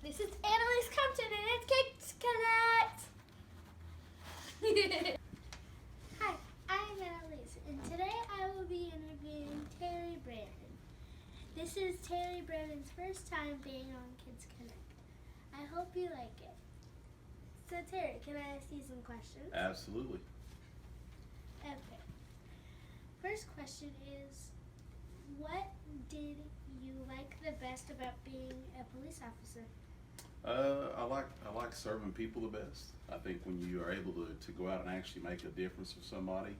This is Anneliese Crumpton and it's Kids Connect! Hi, I'm Anneliese and today I will be interviewing Terry Brannon. This is Terry Brannon's first time being on Kids Connect. I hope you like it. So Terry, can I ask you some questions? Absolutely. Okay. First question is, what did you like the best about being a police officer? I like serving people the best. I think when you are able to go out and actually make a difference for somebody,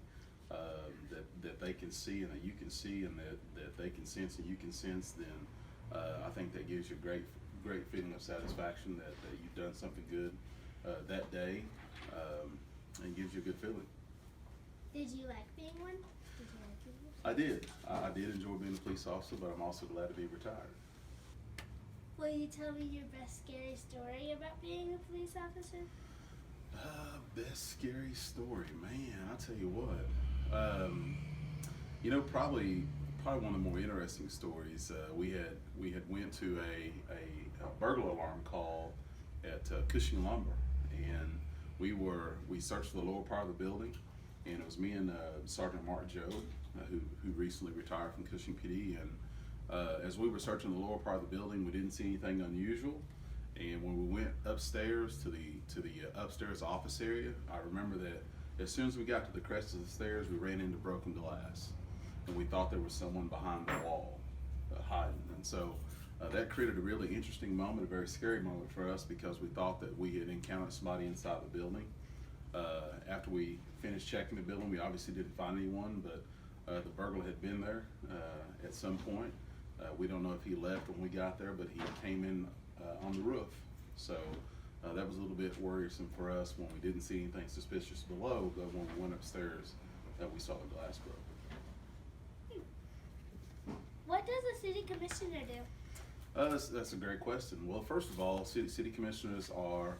that they can see and that you can see and that they can sense and you can sense, then I think that gives you a great feeling of satisfaction that you've done something good that day, and gives you a good feeling. Did you like being one? Did you like being one? I did. I did enjoy being a police officer, but I'm also glad to be retired. Will you tell me your best scary story about being a police officer? Best scary story, man. I'll tell you what. Probably one of the more interesting stories. We had went to a burglar alarm call at Cushing lumber, and we searched the lower part of the building, and it was me and Sergeant Mark Joe, who recently retired from Cushing PD, and as we were searching the lower part of the building, we didn't see anything unusual. And when we went upstairs to the upstairs office area, I remember that as soon as we got to the crest of the stairs, we ran into broken glass, and we thought there was someone behind the wall hiding. And so that created a really interesting moment, a very scary moment for us, because we thought that we had encountered somebody inside the building. After we finished checking the building, we obviously didn't find anyone, but the burglar had been there at some point. We don't know if he left when we got there, but he came in on the roof. So that was a little bit worrisome for us when we didn't see anything suspicious below, but when we went upstairs, we saw the glass broken. What does a city commissioner do? That's a great question. Well, first of all, city commissioners are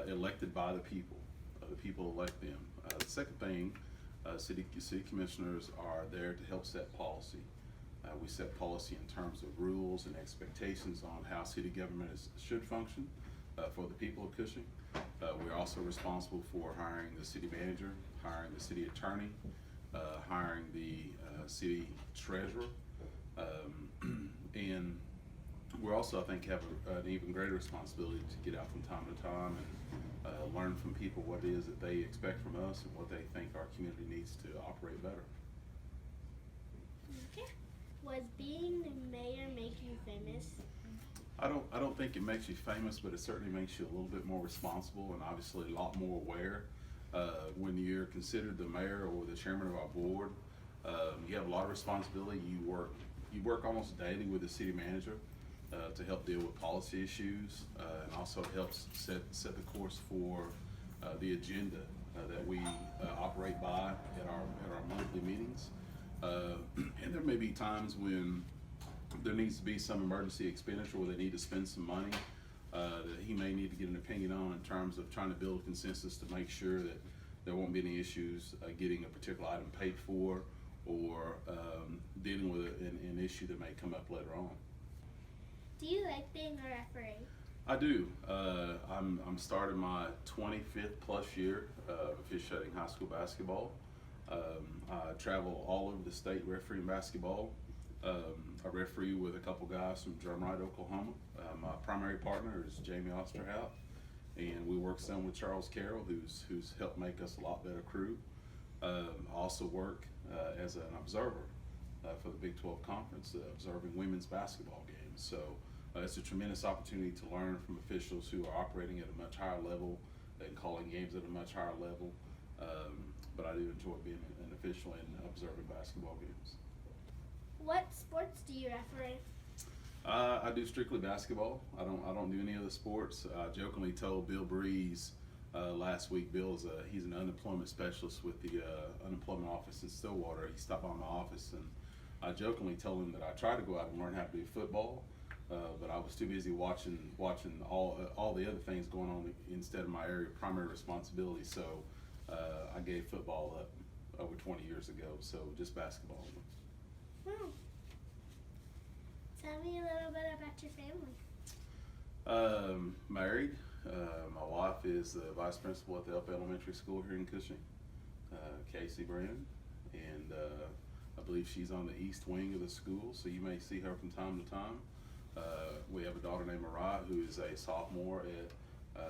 elected by the people. The people elect them. The second thing, city commissioners are there to help set policy. We set policy in terms of rules and expectations on how city government should function for the people of Cushing. We're also responsible for hiring the city manager, hiring the city attorney, hiring the city treasurer, and we also, I think, have an even greater responsibility to get out from time to time and learn from people what it is that they expect from us and what they think our community needs to operate better. Okay. Was being the mayor make you famous? I don't think it makes you famous, but it certainly makes you a little bit more responsible and obviously a lot more aware. When you're considered the mayor or the chairman of our board, you have a lot of responsibility. You work almost daily with the city manager to help deal with policy issues, and also helps set the course for the agenda that we operate by at our monthly meetings. And there may be times when there needs to be some emergency expenditure where they need to spend some money that he may need to get an opinion on in terms of trying to build a consensus to make sure that there won't be any issues getting a particular item paid for, or dealing with an issue that may come up later on. Do you like being a referee? I do. I'm starting my 25th plus year of officiating high school basketball. I travel all over the state refereeing basketball. I referee with a couple guys from Drumright, Oklahoma. My primary partner is Jamie Osterhout, and we work some with Charles Carroll, who's helped make us a lot better crew. I also work as an observer for the Big 12 Conference, observing women's basketball games. So it's a tremendous opportunity to learn from officials who are operating at a much higher level and calling games at a much higher level. But I do enjoy being an official and observing basketball games. What sports do you referee? I do strictly basketball. I don't do any other sports. I jokingly told Bill Breeze last week. He's an unemployment specialist with the unemployment office in Stillwater. He stopped by my office, and I jokingly told him that I tried to go out and learn how to do football, but I was too busy watching all the other things going on instead of my area of primary responsibility. So I gave football up over 20 years ago, so just basketball. Wow. Tell me a little bit about your family. Married. My wife is the vice principal at the Up Elementary School here in Cushing, Casey Brannon, and I believe she's on the east wing of the school, so you may see her from time to time. We have a daughter named Mariah who is a sophomore at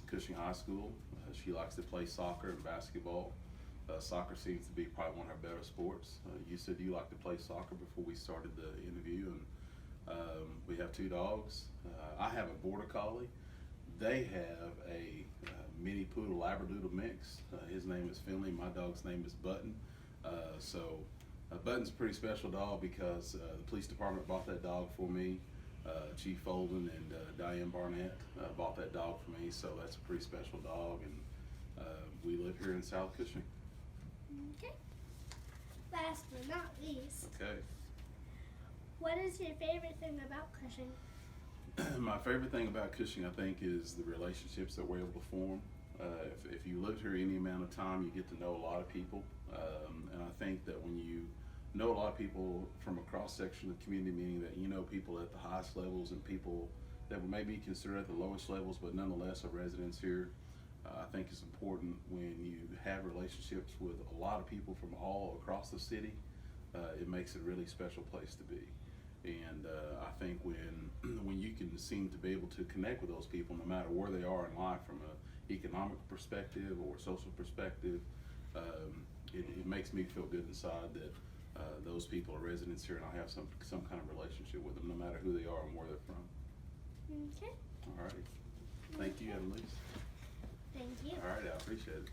Cushing High School. She likes to play soccer and basketball. Soccer seems to be probably one of her better sports. You said you like to play soccer before we started the interview, and we have 2 dogs. I have a border collie. They have a mini poodle labradoodle mix. His name is Finley. My dog's name is Button. Button's a pretty special dog because the police department bought that dog for me. Chief Folden and Diane Barnett bought that dog for me, so that's a pretty special dog, and we live here in South Cushing. Okay. Last but not least, Okay. what is your favorite thing about Cushing? My favorite thing about Cushing, I think, is the relationships that we're able to form. If you lived here any amount of time, you get to know a lot of people, and I think that when you know a lot of people from a cross-section of the community, meaning that you know people at the highest levels and people that may be considered at the lowest levels, but nonetheless are residents here. I think it's important when you have relationships with a lot of people from all across the city. It makes it a really special place to be. And I think when you can seem to be able to connect with those people, no matter where they are in life, from an economic perspective or social perspective, it makes me feel good inside that those people are residents here, and I have some kind of relationship with them, no matter who they are and where they're from. Okay. All right. Thank you, Anneliese. Thank you. All right, I appreciate it.